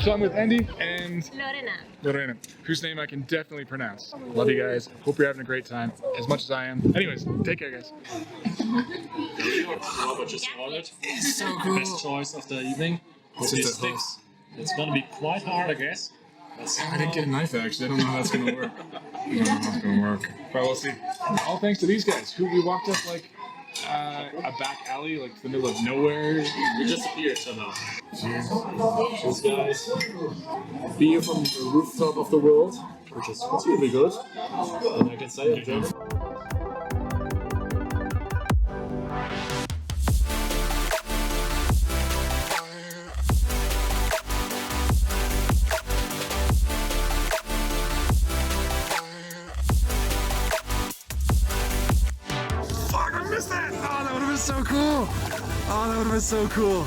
So I'm with Andy and Lorena, whose name I can definitely pronounce. Love you guys. Hope you're having a great time, as much as I am. Anyways, take care, guys. Robert just ordered. It's so cool. Best choice of the evening. With these sticks. It's gonna be quite hard, I guess. I didn't get a knife actually. I don't know how that's gonna work. But we'll see. All thanks to these guys who we walked up like a back alley, like to the middle of nowhere. We just appeared somehow. Cheers, guys. Beer from the rooftop of the world, which is really good. And I can say in German. So cool! Oh, that would have been so cool!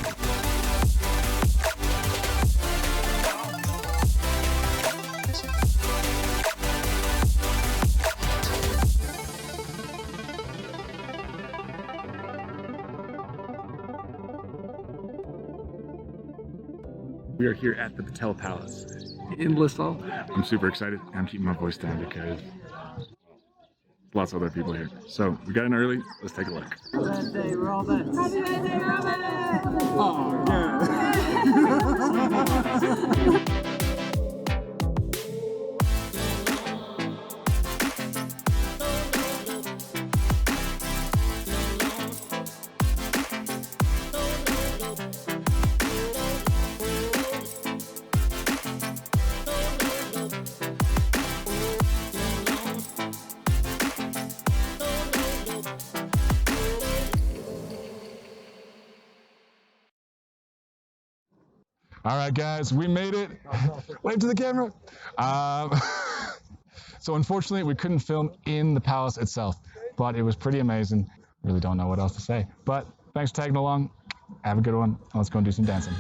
We are here at the Potala Palace in Lhasa. I'm super excited. I'm keeping my voice down because lots of other people here. So we got in early. Let's take a look. Happy birthday, Robert! Happy birthday, Robert! Oh, yeah. All right, guys, we made it. Wave to the camera. So unfortunately, we couldn't film in the palace itself, but it was pretty amazing. Really don't know what else to say. But thanks for tagging along. Have a good one. Let's go and do some dancing.